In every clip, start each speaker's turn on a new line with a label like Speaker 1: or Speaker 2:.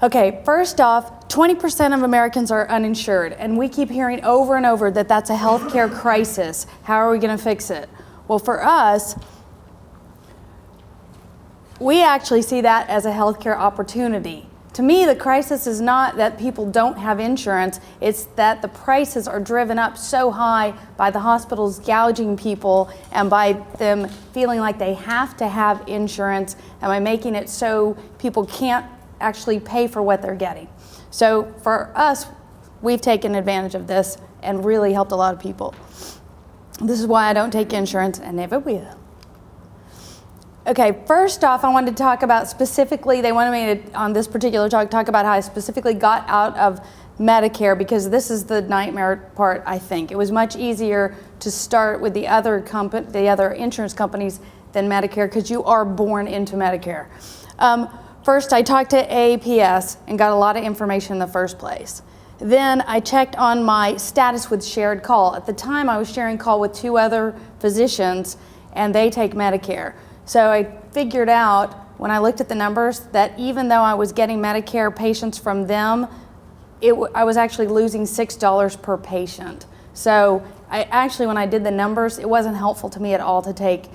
Speaker 1: Okay, first off, 20% of Americans are uninsured, and we keep hearing over and over that that's a healthcare crisis. How are we going to fix it? Well, for us, we actually see that as a healthcare opportunity. To me, the crisis is not that people don't have insurance, it's that the prices are driven up so high by the hospitals gouging people and by them feeling like they have to have insurance and by making it so people can't actually pay for what they're getting. So for us, we've taken advantage of this and really helped a lot of people. This is why I don't take insurance and never will. Okay, first off, I wanted to talk about specifically, they wanted me to, on this particular talk about how I specifically got out of Medicare, because this is the nightmare part, I think. It was much easier to start with the other insurance companies than Medicare, because you are born into Medicare. First, I talked to AAPS and got a lot of information in the first place. Then I checked on my status with shared call. At the time, I was sharing call with 2 other physicians, and they take Medicare. So I figured out, when I looked at the numbers, that even though I was getting Medicare patients from them, I was actually losing $6 per patient. So when I did the numbers, it wasn't helpful to me at all to take.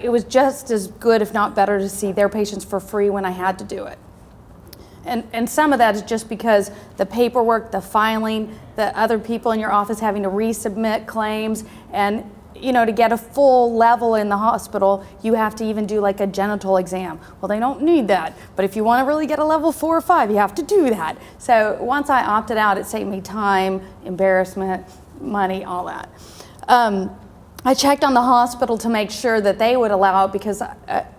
Speaker 1: It was just as good, if not better, to see their patients for free when I had to do it. And some of that is just because the paperwork, the filing, the other people in your office having to resubmit claims, and to get a full level in the hospital, you have to even do like a genital exam. Well, they don't need that, but if you want to really get a level 4 or 5, you have to do that. So once I opted out, it saved me time, embarrassment, money, all that. I checked on the hospital to make sure that they would allow it, because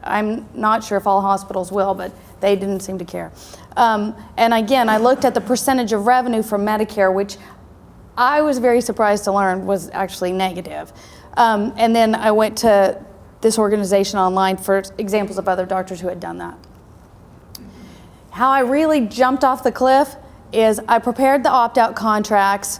Speaker 1: I'm not sure if all hospitals will, but they didn't seem to care. And again, I looked at the percentage of revenue from Medicare, which I was very surprised to learn was actually negative. And then I went to this organization online for examples of other doctors who had done that. How I really jumped off the cliff is I prepared the opt-out contracts,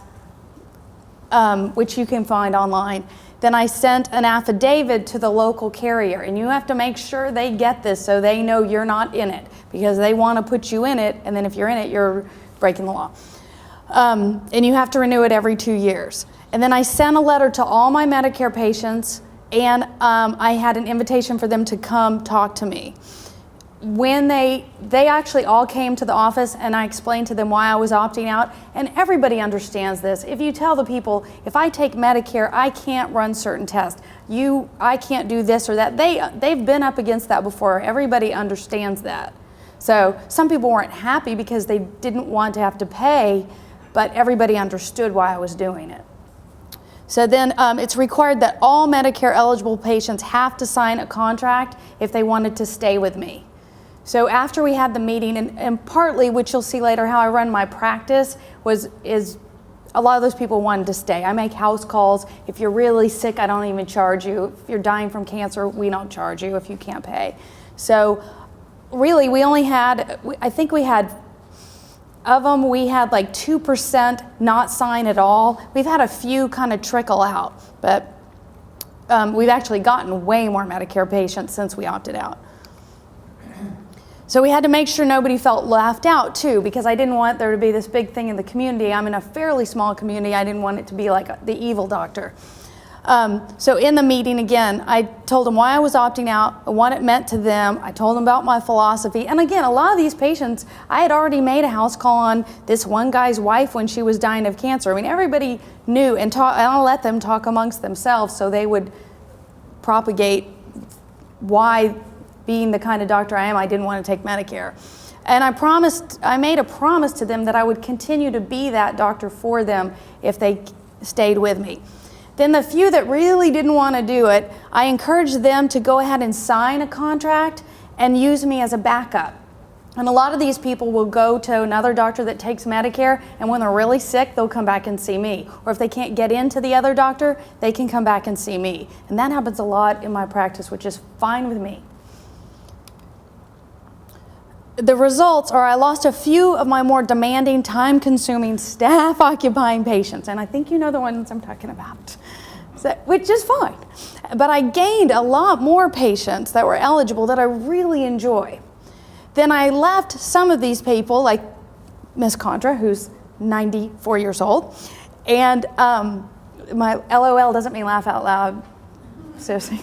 Speaker 1: which you can find online. Then I sent an affidavit to the local carrier, and you have to make sure they get this so they know you're not in it, because they want to put you in it, and then if you're in it, you're breaking the law. And you have to renew it every 2 years. And then I sent a letter to all my Medicare patients, and I had an invitation for them to come talk to me. When they actually all came to the office, and I explained to them why I was opting out, and everybody understands this. If you tell the people, if I take Medicare, I can't run certain tests. I can't do this or that. They've been up against that before. Everybody understands that. So some people weren't happy because they didn't want to have to pay, but everybody understood why I was doing it. So then it's required that all Medicare eligible patients have to sign a contract if they wanted to stay with me. So after we had the meeting, and partly, which you'll see later, how I run my practice is a lot of those people wanted to stay. I make house calls. If you're really sick, I don't even charge you. If you're dying from cancer, we don't charge you if you can't pay. So really, we only had, I think we had, of them, we had like 2% not sign at all. We've had a few kind of trickle out, but we've actually gotten way more Medicare patients since we opted out. So we had to make sure nobody felt left out too, because I didn't want there to be this big thing in the community. I'm in a fairly small community. I didn't want it to be like the evil doctor. So in the meeting, again, I told them why I was opting out, what it meant to them. I told them about my philosophy. And again, a lot of these patients, I had already made a house call on this one guy's wife when she was dying of cancer. I mean, everybody knew, and I'll let them talk amongst themselves so they would propagate why, being the kind of doctor I am, I didn't want to take Medicare. And I made a promise to them that I would continue to be that doctor for them if they stayed with me. Then the few that really didn't want to do it, I encouraged them to go ahead and sign a contract and use me as a backup. And a lot of these people will go to another doctor that takes Medicare, and when they're really sick, they'll come back and see me. Or if they can't get into the other doctor, they can come back and see me. And that happens a lot in my practice, which is fine with me. The results are I lost a few of my more demanding, time-consuming, staff-occupying patients, and I think you know the ones I'm talking about, which is fine. But I gained a lot more patients that were eligible that I really enjoy. then I left some of these people, like Miss Contra, who's 94 years old, and my LOL doesn't mean laugh out loud. Seriously.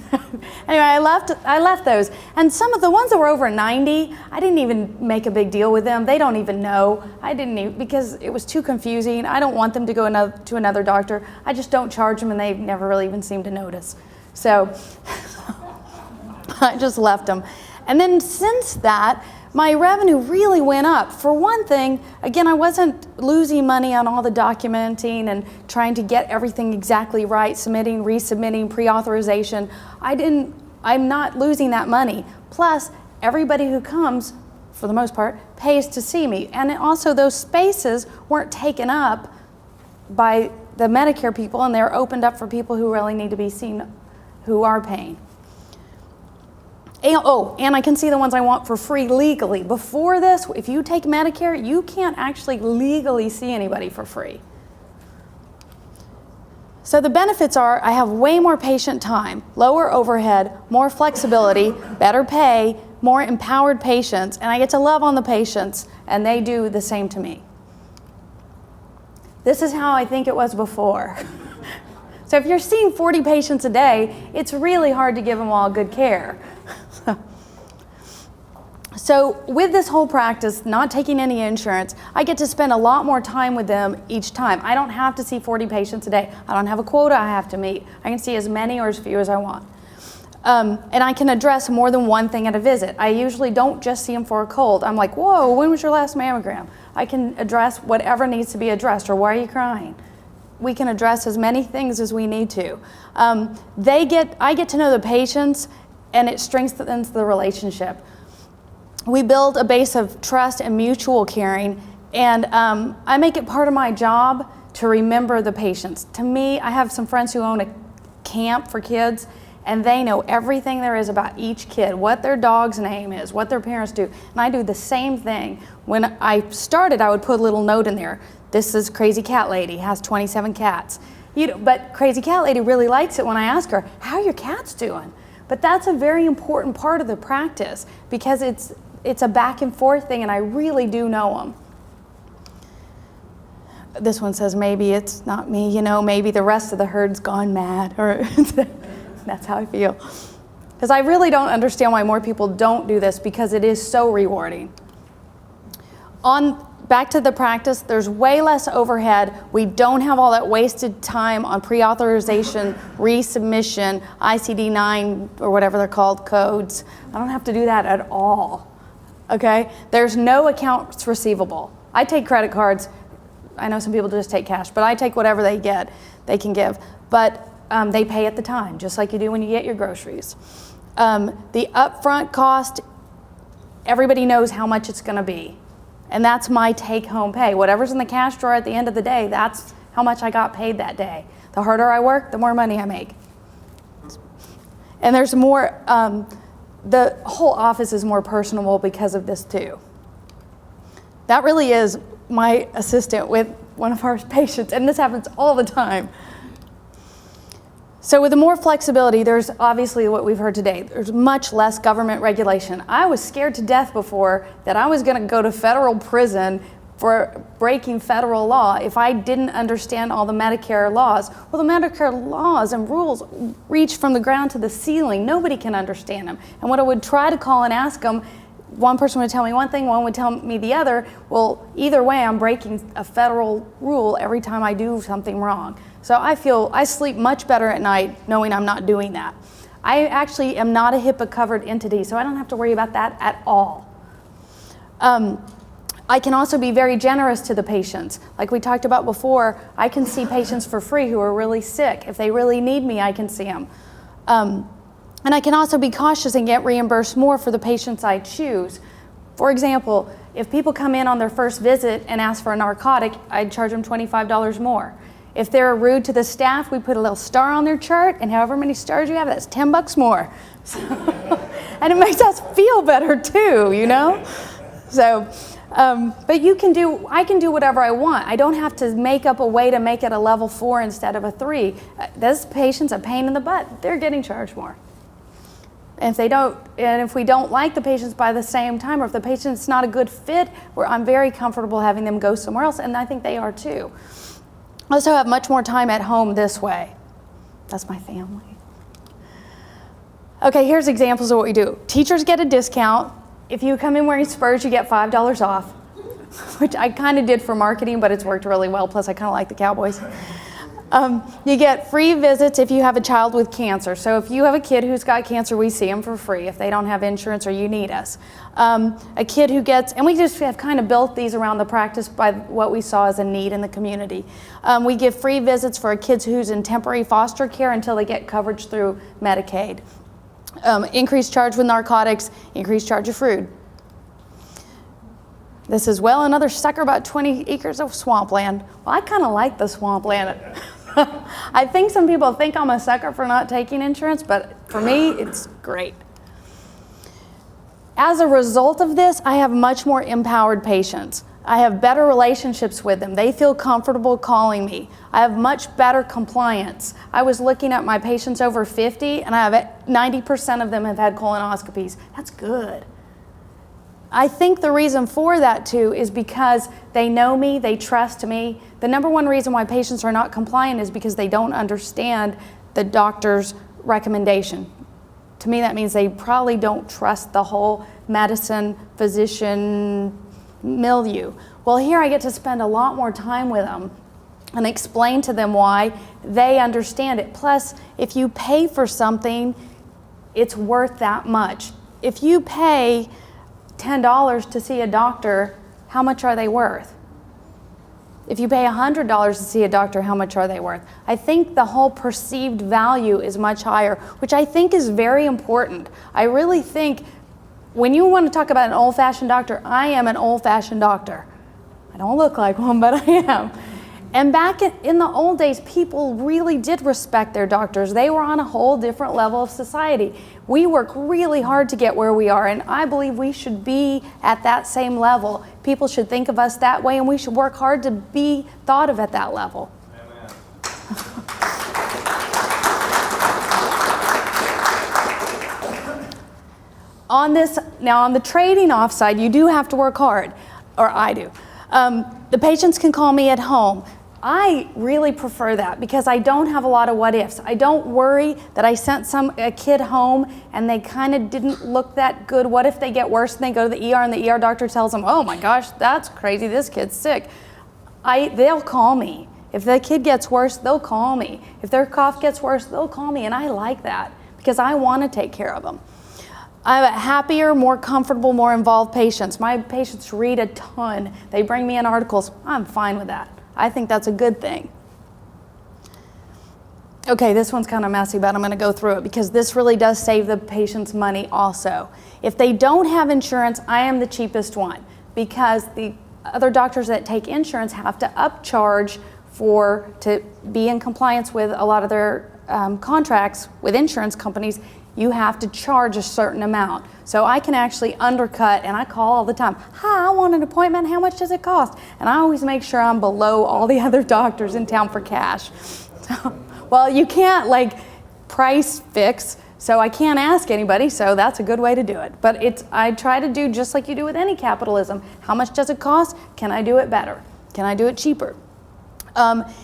Speaker 1: Anyway, I left those. And some of the ones that were over 90, I didn't even make a big deal with them. They don't even know. I didn't even, because it was too confusing. I don't want them to go to another doctor. I just don't charge them, and they never really even seem to notice. So I just left them. And then since that, my revenue really went up. For one thing, again, I wasn't losing money on all the documenting and trying to get everything exactly right, submitting, resubmitting, pre-authorization. I'm not losing that money. Plus, everybody who comes, for the most part, pays to see me. And also those spaces weren't taken up by the Medicare people, and they're opened up for people who really need to be seen, who are paying. And I can see the ones I want for free legally. Before this, if you take Medicare, you can't actually legally see anybody for free. So the benefits are I have way more patient time, lower overhead, more flexibility, better pay, more empowered patients, and I get to love on the patients, and they do the same to me. This is how I think it was before. So if you're seeing 40 patients a day, it's really hard to give them all good care. So with this whole practice, not taking any insurance, I get to spend a lot more time with them each time. I don't have to see 40 patients a day. I don't have a quota I have to meet. I can see as many or as few as I want. And I can address more than one thing at a visit. I usually don't just see them for a cold. I'm like, whoa, when was your last mammogram? I can address whatever needs to be addressed, or why are you crying? We can address as many things as we need to. I get to know the patients, and it strengthens the relationship. We build a base of trust and mutual caring, and I make it part of my job to remember the patients. To me, I have some friends who own a camp for kids, and they know everything there is about each kid, what their dog's name is, what their parents do, and I do the same thing. When I started, I would put a little note in there. This is Crazy Cat Lady, has 27 cats. But Crazy Cat Lady really likes it when I ask her, how are your cats doing? But that's a very important part of the practice, because it's a back and forth thing, and I really do know them. This one says, maybe it's not me, maybe the rest of the herd's gone mad, or that's how I feel. Because I really don't understand why more people don't do this, because it is so rewarding. Back to the practice, there's way less overhead. We don't have all that wasted time on pre-authorization, resubmission, ICD-9, or whatever they're called, codes. I don't have to do that at all, okay? There's no accounts receivable. I take credit cards. I know some people just take cash, but I take whatever they can give. But they pay at the time, just like you do when you get your groceries. The upfront cost, everybody knows how much it's gonna be. And that's my take-home pay. Whatever's in the cash drawer at the end of the day, that's how much I got paid that day. The harder I work, the more money I make. And there's more, the whole office is more personable because of this too. That really is my assistant with one of our patients, and this happens all the time. So with the more flexibility, there's obviously what we've heard today. There's much less government regulation. I was scared to death before that I was going to go to federal prison for breaking federal law if I didn't understand all the Medicare laws. Well, the Medicare laws and rules reach from the ground to the ceiling. Nobody can understand them. And when I would try to call and ask them, one person would tell me one thing, one would tell me the other. Well, either way, I'm breaking a federal rule every time I do something wrong. So I sleep much better at night knowing I'm not doing that. I actually am not a HIPAA covered entity, so I don't have to worry about that at all. I can also be very generous to the patients. Like we talked about before, I can see patients for free who are really sick. If they really need me, I can see them. And I can also be cautious and get reimbursed more for the patients I choose. For example, if people come in on their first visit and ask for a narcotic, I'd charge them $25 more. If they're rude to the staff, we put a little star on their chart, and however many stars you have, that's $10 more. So, and it makes us feel better too, So, but I can do whatever I want. I don't have to make up a way to make it a level 4 instead of a 3. Those patients a pain in the butt. They're getting charged more. And if we don't like the patients by the same time, or if the patient's not a good fit, I'm very comfortable having them go somewhere else, and I think they are too. I also have much more time at home this way. That's my family. Okay, here's examples of what we do. Teachers get a discount. If you come in wearing Spurs, you get $5 off, which I kind of did for marketing, but it's worked really well, plus I kind of like the Cowboys. You get free visits if you have a child with cancer. So if you have a kid who's got cancer, we see them for free if they don't have insurance or you need us. A kid who gets, and we just have kind of built these around the practice by what we saw as a need in the community. We give free visits for a kid who's in temporary foster care until they get coverage through Medicaid. Increased charge with narcotics, increased charge of food. This is, well, another sucker about 20 acres of swampland. Well, I kind of like the swampland. I think some people think I'm a sucker for not taking insurance, but for me, it's great. As a result of this, I have much more empowered patients. I have better relationships with them. They feel comfortable calling me. I have much better compliance. I was looking at my patients over 50, and I have 90% of them have had colonoscopies. That's good. I think the reason for that too is because they know me, they trust me. The number one reason why patients are not compliant is because they don't understand the doctor's recommendation. To me, that means they probably don't trust the whole medicine, physician milieu. Well, here I get to spend a lot more time with them and explain to them why. They understand it. Plus, if you pay for something, it's worth that much. If you pay $10 to see a doctor, how much are they worth? If you pay $100 to see a doctor, how much are they worth? I think the whole perceived value is much higher, which I think is very important. I really think when you want to talk about an old-fashioned doctor, I am an old-fashioned doctor. I don't look like one, but I am. And back in the old days, people really did respect their doctors. They were on a whole different level of society. We work really hard to get where we are, and I believe we should be at that same level. People should think of us that way, and we should work hard to be thought of at that level. On the trading off side, you do have to work hard, or I do. The patients can call me at home. I really prefer that because I don't have a lot of what ifs. I don't worry that I sent a kid home and they kind of didn't look that good. What if they get worse and they go to the ER and the ER doctor tells them, oh my gosh, that's crazy, this kid's sick. They'll call me. If the kid gets worse, they'll call me. If their cough gets worse, they'll call me, and I like that because I want to take care of them. I have a happier, more comfortable, more involved patients. My patients read a ton. They bring me in articles. I'm fine with that. I think that's a good thing. Okay, this one's kind of messy, but I'm going to go through it because this really does save the patients money also. If they don't have insurance, I am the cheapest one because the other doctors that take insurance have to upcharge to be in compliance with a lot of their contracts with insurance companies. You have to charge a certain amount. So I can actually undercut, and I call all the time, hi, I want an appointment, how much does it cost? And I always make sure I'm below all the other doctors in town for cash. Well, you can't price fix, so I can't ask anybody, so that's a good way to do it. But I try to do just like you do with any capitalism. How much does it cost? Can I do it better? Can I do it cheaper?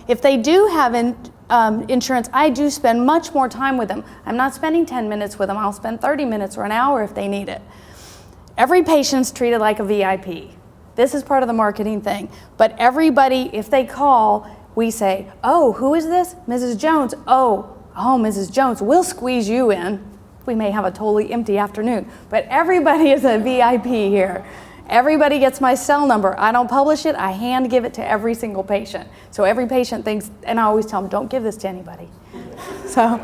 Speaker 1: If they do have insurance, I do spend much more time with them. I'm not spending 10 minutes with them. I'll spend 30 minutes or an hour if they need it. Every patient's treated like a VIP. This is part of the marketing thing. But everybody, if they call, we say, oh, who is this? Mrs. Jones. Oh, Mrs. Jones, we'll squeeze you in. We may have a totally empty afternoon, but everybody is a VIP here. Everybody gets my cell number. I don't publish it. I hand give it to every single patient. So every patient thinks, and I always tell them, don't give this to anybody. So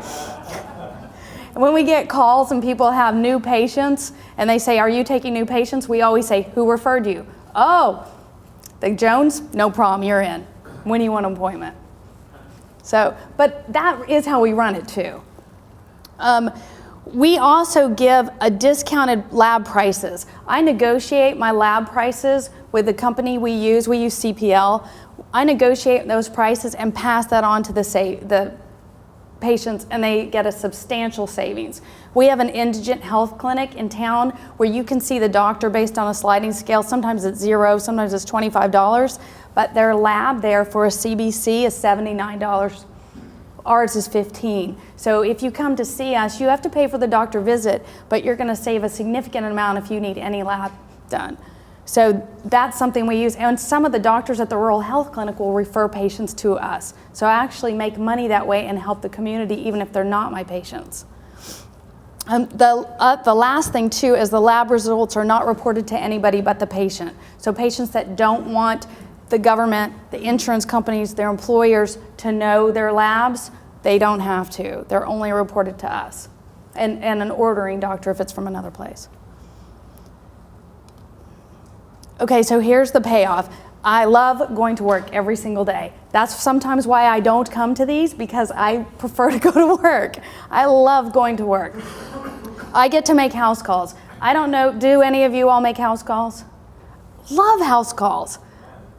Speaker 1: when we get calls and people have new patients and they say, are you taking new patients? We always say, who referred you? Oh, the Jones? No problem, you're in. When do you want an appointment? So, but that is how we run it too. We also give a discounted lab prices. I negotiate my lab prices with the company we use CPL. I negotiate those prices and pass that on to the patients, and they get a substantial savings. We have an indigent health clinic in town where you can see the doctor based on a sliding scale. Sometimes it's $0, sometimes it's $25, but their lab there for a CBC is $79. Ours is $15. So if you come to see us, you have to pay for the doctor visit, but you're going to save a significant amount if you need any lab done. So that's something we use, and some of the doctors at the rural health clinic will refer patients to us. So I actually make money that way and help the community even if they're not my patients. The last thing too is the lab results are not reported to anybody but the patient. So patients that don't want the government, the insurance companies, their employers to know their labs, they don't have to. They're only reported to us and an ordering doctor if it's from another place. Okay, so here's the payoff. I love going to work every single day. That's sometimes why I don't come to these, because I prefer to go to work. I love going to work. I get to make house calls. I don't know, do any of you all make house calls? Love house calls.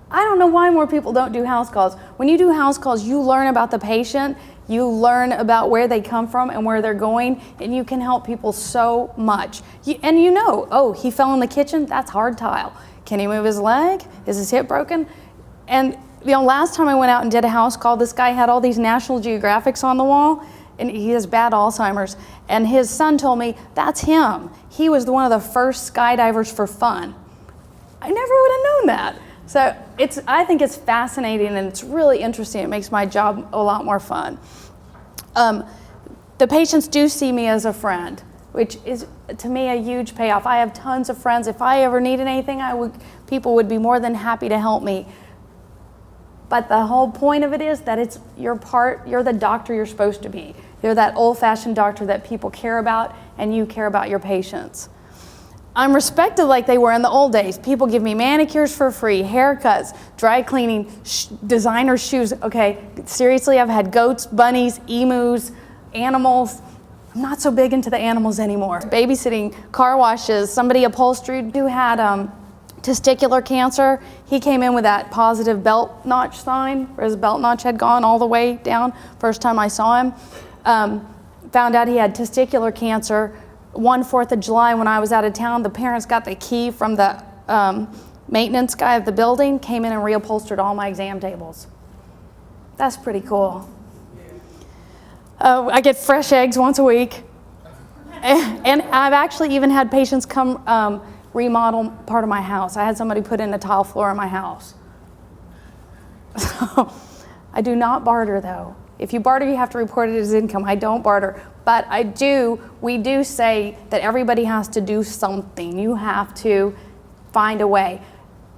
Speaker 1: I don't know why more people don't do house calls. When you do house calls, you learn about the patient, you learn about where they come from and where they're going, and you can help people so much. And you know, oh, he fell in the kitchen, that's hard tile. Can he move his leg? Is his hip broken? And you know, last time I went out and did a house call, this guy had all these National Geographics on the wall, and he has bad Alzheimer's. And his son told me, that's him. He was one of the first skydivers for fun. I never would have known that. So I think it's fascinating and it's really interesting. It makes my job a lot more fun. The patients do see me as a friend, which is to me a huge payoff. I have tons of friends. If I ever needed anything, people would be more than happy to help me. But the whole point of it is that you're the doctor you're supposed to be. You're that old-fashioned doctor that people care about, and you care about your patients. I'm respected like they were in the old days. People give me manicures for free, haircuts, dry cleaning, designer shoes. Okay, seriously, I've had goats, bunnies, emus, animals. I'm not so big into the animals anymore. Babysitting, car washes, somebody upholstered who had testicular cancer. He came in with that positive belt notch sign, where his belt notch had gone all the way down. First time I saw him. Found out he had testicular cancer. One 4th of July when I was out of town, the parents got the key from the maintenance guy of the building, came in and reupholstered all my exam tables. That's pretty cool. I get fresh eggs once a week. And I've actually even had patients come remodel part of my house. I had somebody put in a tile floor in my house. So I do not barter though. If you barter, you have to report it as income. I don't barter. But we do say that everybody has to do something. You have to find a way.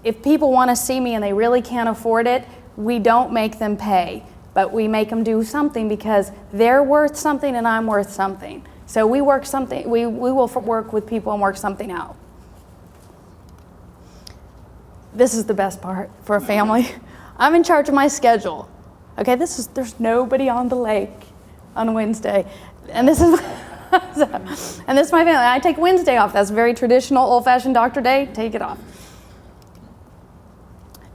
Speaker 1: If people want to see me and they really can't afford it, we don't make them pay. But we make them do something because they're worth something and I'm worth something. So we will work with people and work something out. This is the best part for a family. I'm in charge of my schedule. Okay, there's nobody on the lake on Wednesday. And this is my family. I take Wednesday off. That's very traditional, old-fashioned doctor day. Take it off.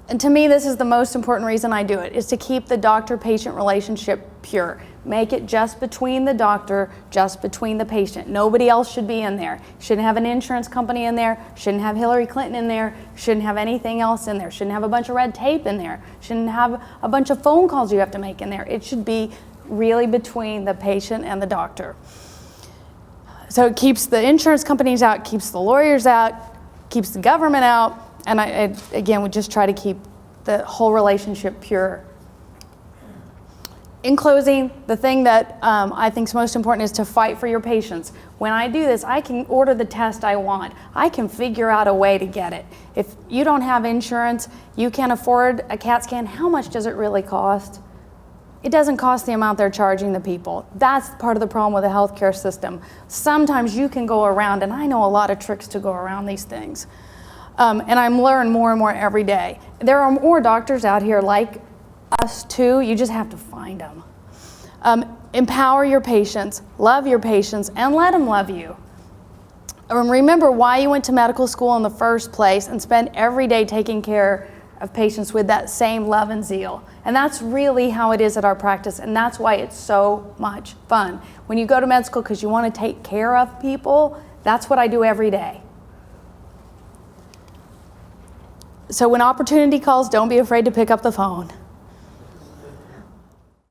Speaker 1: And to me, this is the most important reason I do it, is to keep the doctor-patient relationship pure. Make it just between the doctor, just between the patient. Nobody else should be in there. Shouldn't have an insurance company in there. Shouldn't have Hillary Clinton in there. Shouldn't have anything else in there. Shouldn't have a bunch of red tape in there. Shouldn't have a bunch of phone calls you have to make in there. It should be really between the patient and the doctor. So it keeps the insurance companies out, keeps the lawyers out, keeps the government out, and again, we just try to keep the whole relationship pure. In closing, the thing that I think is most important is to fight for your patients. When I do this, I can order the test I want. I can figure out a way to get it. If you don't have insurance, you can't afford a CAT scan, how much does it really cost? It doesn't cost the amount they're charging the people. That's part of the problem with the healthcare system. Sometimes you can go around, and I know a lot of tricks to go around these things. And I'm learning more and more every day. There are more doctors out here like us too. You just have to find them. Empower your patients, love your patients, and let them love you. Remember why you went to medical school in the first place and spend every day taking care of patients with that same love and zeal. And that's really how it is at our practice, and that's why it's so much fun. When you go to med school because you want to take care of people, that's what I do every day. So when opportunity calls, don't be afraid to pick up the phone.